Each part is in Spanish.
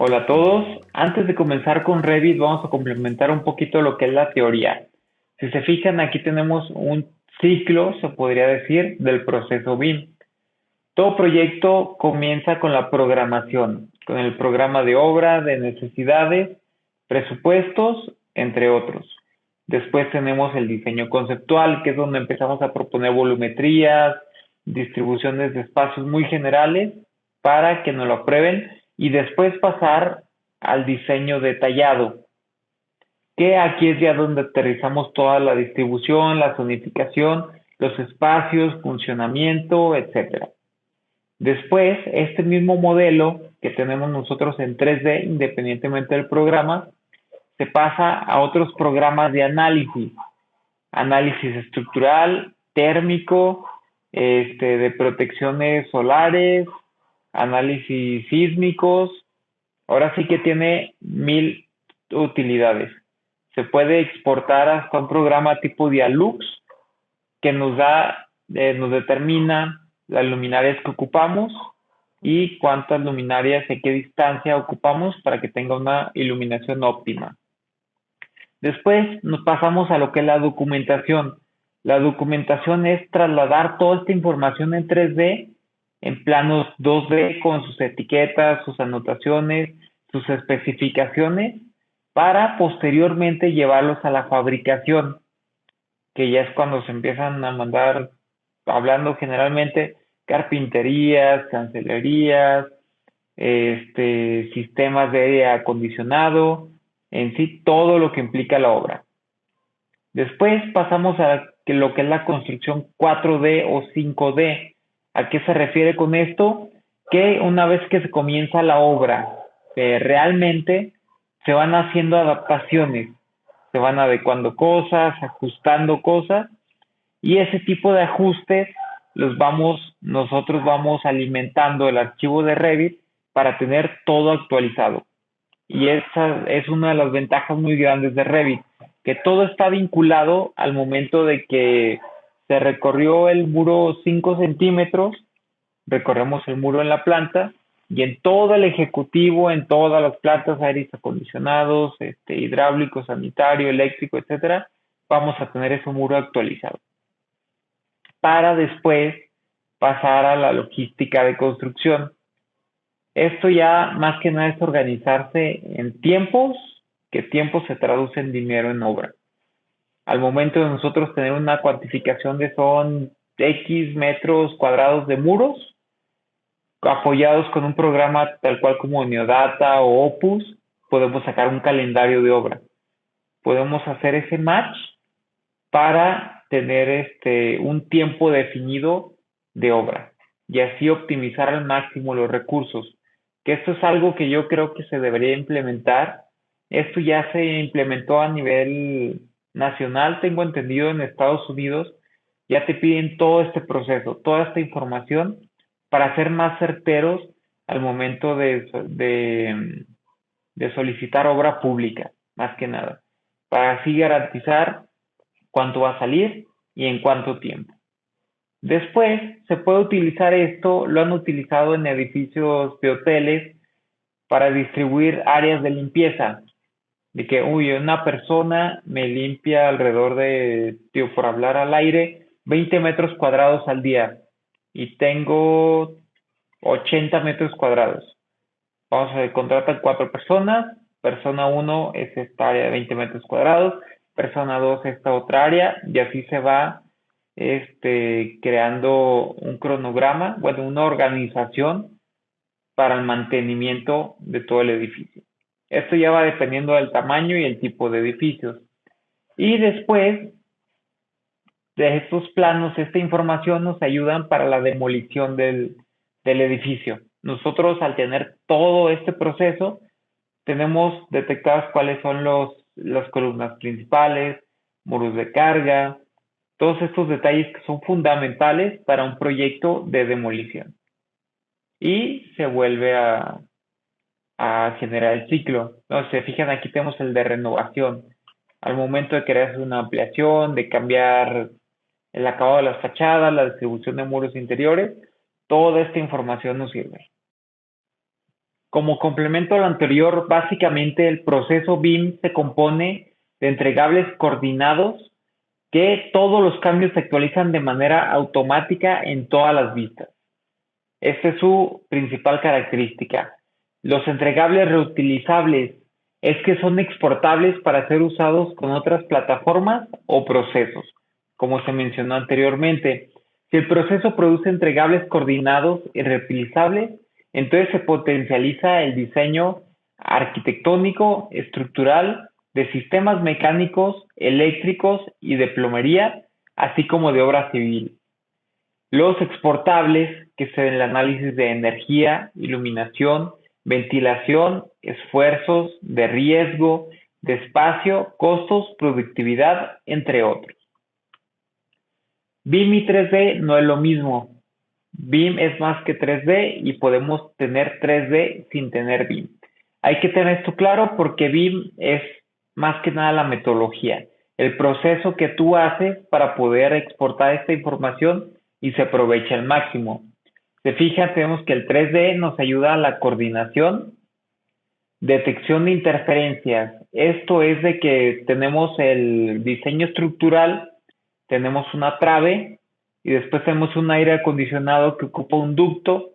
Hola a todos. Antes de comenzar con Revit, vamos a complementar un poquito lo que es la teoría. Si se fijan, aquí tenemos un ciclo, se podría decir, del proceso BIM. Todo proyecto comienza con la programación, con el programa de obra, de necesidades, presupuestos, entre otros. Después tenemos el diseño conceptual, que es donde empezamos a proponer volumetrías, distribuciones de espacios muy generales para que nos lo aprueben y después pasar al diseño detallado, que aquí es ya donde aterrizamos toda la distribución, la zonificación, los espacios, funcionamiento, etcétera. Después, este mismo modelo que tenemos nosotros en 3D, independientemente del programa, se pasa a otros programas de análisis, análisis estructural, térmico, de protecciones solares, análisis sísmicos. Ahora sí que tiene mil utilidades. Se puede exportar hasta un programa tipo Dialux que nos determina las luminarias que ocupamos y cuántas luminarias y a qué distancia ocupamos para que tenga una iluminación óptima. Después nos pasamos a lo que es la documentación. La documentación es trasladar toda esta información en 3D en planos 2D con sus etiquetas, sus anotaciones, sus especificaciones para posteriormente llevarlos a la fabricación, que ya es cuando se empiezan a mandar, hablando generalmente, carpinterías, cancelerías, sistemas de aire acondicionado, en sí todo lo que implica la obra. Después pasamos a lo que es la construcción 4D o 5D. ¿A qué se refiere con esto? Que una vez que se comienza la obra, realmente se van haciendo adaptaciones, se van adecuando cosas, ajustando cosas, y ese tipo de ajustes nosotros vamos alimentando el archivo de Revit para tener todo actualizado. Y esa es una de las ventajas muy grandes de Revit, que todo está vinculado al momento de que se recorrió el muro 5 centímetros, recorremos el muro en la planta y en todo el ejecutivo, en todas las plantas, aires acondicionados, hidráulico, sanitario, eléctrico, etcétera, vamos a tener ese muro actualizado. Para después pasar a la logística de construcción. Esto ya más que nada es organizarse en tiempos, que tiempo se traduce en dinero en obra. Al momento de nosotros tener una cuantificación de son X metros cuadrados de muros, apoyados con un programa tal cual como Neodata o Opus, podemos sacar un calendario de obra. Podemos hacer ese match para tener un tiempo definido de obra y así optimizar al máximo los recursos. Que esto es algo que yo creo que se debería implementar. Esto ya se implementó a nivel nacional, tengo entendido, en Estados Unidos. Ya te piden todo este proceso, toda esta información para ser más certeros al momento de solicitar obra pública, más que nada, para así garantizar cuánto va a salir y en cuánto tiempo. Después se puede utilizar esto, lo han utilizado en edificios de hoteles para distribuir áreas de limpieza, de que, una persona me limpia alrededor de, por hablar al aire, 20 metros cuadrados al día y tengo 80 metros cuadrados. Vamos a contratar 4 personas, persona 1 es esta área de 20 metros cuadrados, persona 2 esta otra área y así se va creando un cronograma, bueno, una organización para el mantenimiento de todo el edificio. Esto ya va dependiendo del tamaño y el tipo de edificios. Y después de estos planos, esta información nos ayudan para la demolición del edificio. Nosotros, al tener todo este proceso, tenemos detectadas cuáles son las columnas principales, muros de carga, todos estos detalles que son fundamentales para un proyecto de demolición. Y se vuelve a generar el ciclo. No, se fijan, aquí tenemos el de renovación. Al momento de querer hacer una ampliación, de cambiar el acabado de las fachadas, la distribución de muros interiores, toda esta información nos sirve. Como complemento a lo anterior, básicamente el proceso BIM se compone de entregables coordinados que todos los cambios se actualizan de manera automática en todas las vistas. Esta es su principal característica. Los entregables reutilizables es que son exportables para ser usados con otras plataformas o procesos, como se mencionó anteriormente. Si el proceso produce entregables coordinados y reutilizables, entonces se potencializa el diseño arquitectónico, estructural, de sistemas mecánicos, eléctricos y de plomería, así como de obra civil. Los exportables, que es el análisis de energía, iluminación, ventilación, esfuerzos, de riesgo, de espacio, costos, productividad, entre otros. BIM y 3D no es lo mismo. BIM es más que 3D y podemos tener 3D sin tener BIM. Hay que tener esto claro porque BIM es más que nada la metodología, el proceso que tú haces para poder exportar esta información y se aprovecha al máximo. Se fijan, tenemos que el 3D nos ayuda a la coordinación, detección de interferencias. Esto es de que tenemos el diseño estructural, tenemos una trave y después tenemos un aire acondicionado que ocupa un ducto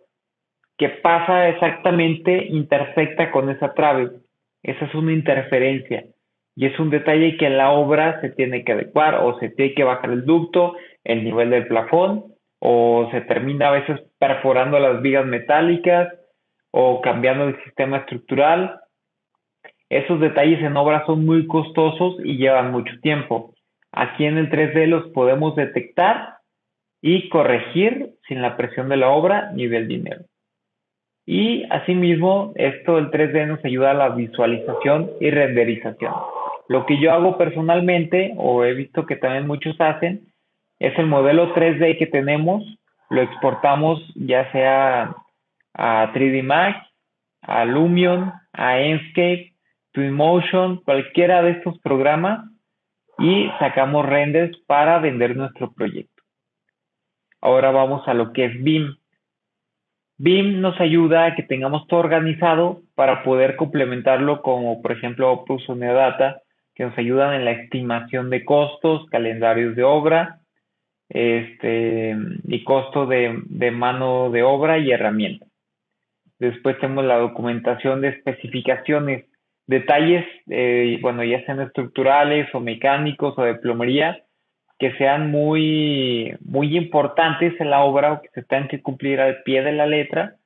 que pasa exactamente, intersecta con esa trave. Esa es una interferencia y es un detalle que en la obra se tiene que adecuar o se tiene que bajar el ducto, el nivel del plafón o se termina a veces perforando las vigas metálicas o cambiando el sistema estructural. Esos detalles en obra son muy costosos y llevan mucho tiempo. Aquí en el 3D los podemos detectar y corregir sin la presión de la obra ni del dinero. Y asimismo, esto del 3D nos ayuda a la visualización y renderización. Lo que yo hago personalmente, o he visto que también muchos hacen, es el modelo 3D que tenemos, lo exportamos ya sea a 3D Max, a Lumion, a Enscape, Twinmotion, cualquiera de estos programas y sacamos renders para vender nuestro proyecto. Ahora vamos a lo que es BIM. BIM nos ayuda a que tengamos todo organizado para poder complementarlo como por ejemplo Opus o Neodata, que nos ayudan en la estimación de costos, calendarios de obra, y costo de mano de obra y herramientas. Después tenemos la documentación de especificaciones, detalles, bueno, ya sean estructurales o mecánicos o de plomería, que sean muy importantes en la obra o que se tengan que cumplir al pie de la letra.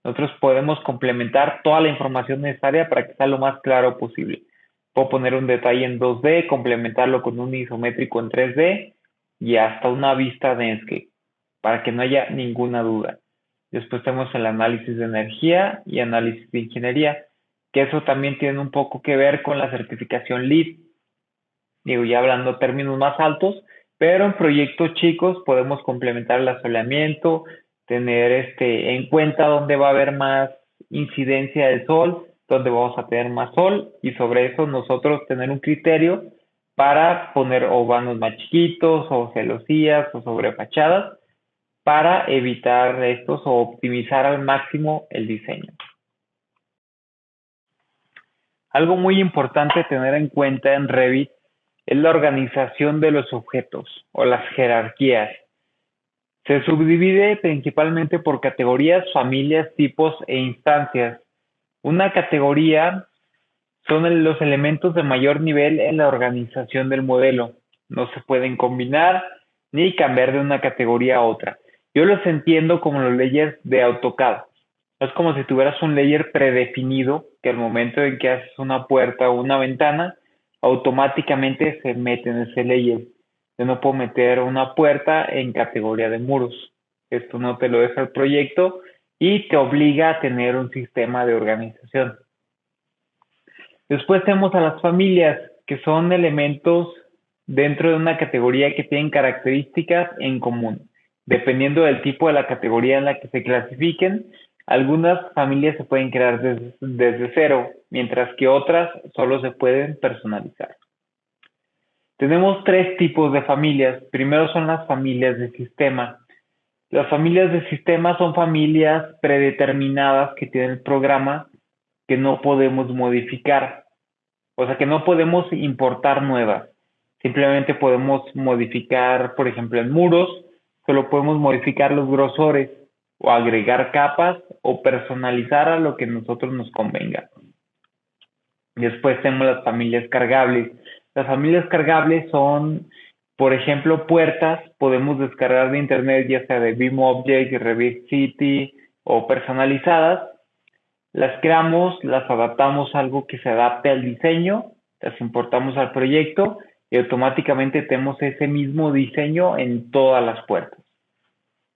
Nosotros podemos complementar toda la información necesaria para que sea lo más claro posible. Puedo poner un detalle en 2D, complementarlo con un isométrico en 3D y hasta una vista de Enscape, para que no haya ninguna duda. Después tenemos el análisis de energía y análisis de ingeniería, que eso también tiene un poco que ver con la certificación LEED. Digo, ya hablando términos más altos, pero en proyectos chicos podemos complementar el asoleamiento, tener en cuenta dónde va a haber más incidencia del sol, dónde vamos a tener más sol y sobre eso nosotros tener un criterio para poner o vanos más chiquitos o celosías o sobre fachadas para evitar estos o optimizar al máximo el diseño. Algo muy importante tener en cuenta en Revit es la organización de los objetos o las jerarquías. Se subdivide principalmente por categorías, familias, tipos e instancias. Una categoría son los elementos de mayor nivel en la organización del modelo. No se pueden combinar ni cambiar de una categoría a otra. Yo los entiendo como los layers de AutoCAD. Es como si tuvieras un layer predefinido que al momento en que haces una puerta o una ventana, automáticamente se mete en ese layer. Yo no puedo meter una puerta en categoría de muros. Esto no te lo deja el proyecto y te obliga a tener un sistema de organización. Después tenemos a las familias, que son elementos dentro de una categoría que tienen características en común. Dependiendo del tipo de la categoría en la que se clasifiquen, algunas familias se pueden crear desde cero, mientras que otras solo se pueden personalizar. Tenemos tres tipos de familias. Primero son las familias de sistema. Las familias de sistemas son familias predeterminadas que tiene el programa que no podemos modificar, o sea que no podemos importar nuevas. Simplemente podemos modificar, por ejemplo, en muros, solo podemos modificar los grosores o agregar capas o personalizar a lo que a nosotros nos convenga. Después tenemos las familias cargables. Las familias cargables son, por ejemplo, puertas. Podemos descargar de internet, ya sea de BeamObject, Revit City o personalizadas. Las creamos, las adaptamos a algo que se adapte al diseño, las importamos al proyecto y automáticamente tenemos ese mismo diseño en todas las puertas.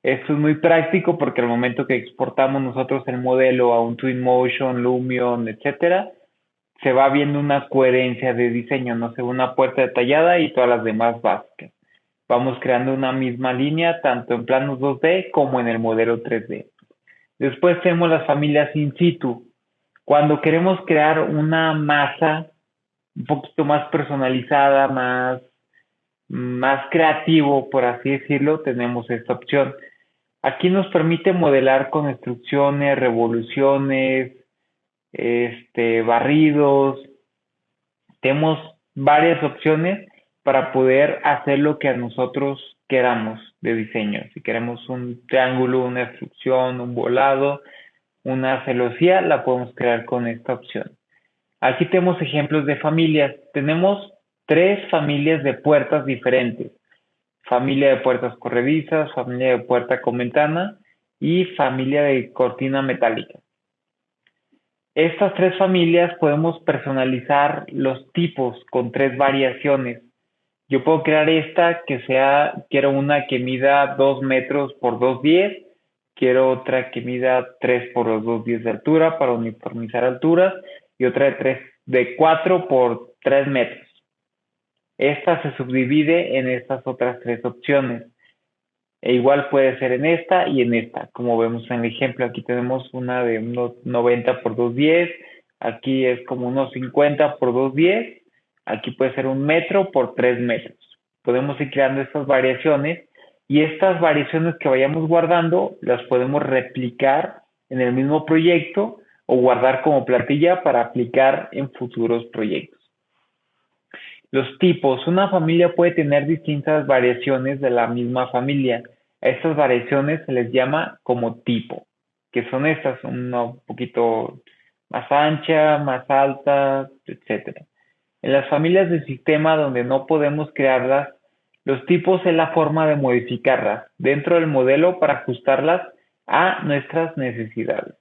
Esto es muy práctico porque al momento que exportamos nosotros el modelo a un Twinmotion, Lumion, etcétera, se va viendo una coherencia de diseño, no sé, una puerta detallada y todas las demás básicas. Vamos creando una misma línea tanto en planos 2D como en el modelo 3D. Después tenemos las familias in situ. Cuando queremos crear una masa un poquito más personalizada, más creativo, por así decirlo, tenemos esta opción. Aquí nos permite modelar con instrucciones, revoluciones, barridos. Tenemos varias opciones para poder hacer lo que a nosotros queramos de diseño. Si queremos un triángulo, una instrucción, un volado, una celosía, la podemos crear con esta opción. Aquí tenemos ejemplos de familias. Tenemos tres familias de puertas diferentes. Familia de puertas corredizas, familia de puerta con ventana y familia de cortina metálica. Estas tres familias podemos personalizar los tipos con tres variaciones. Yo puedo crear esta que sea, quiero una que mida 2 metros por 2,10, quiero otra que mida 3 por 2,10 de altura para uniformizar alturas y otra de 4 por 3 metros. Esta se subdivide en estas otras tres opciones. E igual puede ser en esta y en esta, como vemos en el ejemplo. Aquí tenemos una de unos 90 por 2,10, aquí es como unos 50 por 2,10, aquí puede ser 1 metro por 3 metros. Podemos ir creando estas variaciones y estas variaciones que vayamos guardando las podemos replicar en el mismo proyecto o guardar como plantilla para aplicar en futuros proyectos. Los tipos. Una familia puede tener distintas variaciones de la misma familia. A estas variaciones se les llama como tipo, que son estas, una un poquito más ancha, más alta, etcétera. En las familias del sistema donde no podemos crearlas, los tipos es la forma de modificarlas dentro del modelo para ajustarlas a nuestras necesidades.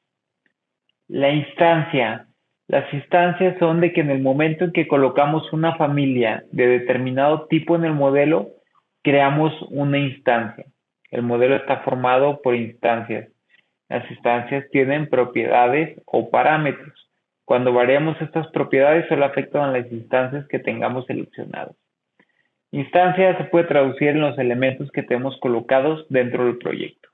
La instancia. Las instancias son de que en el momento en que colocamos una familia de determinado tipo en el modelo, creamos una instancia. El modelo está formado por instancias. Las instancias tienen propiedades o parámetros. Cuando variamos estas propiedades, solo afectan a las instancias que tengamos seleccionadas. Instancia se puede traducir en los elementos que tenemos colocados dentro del proyecto.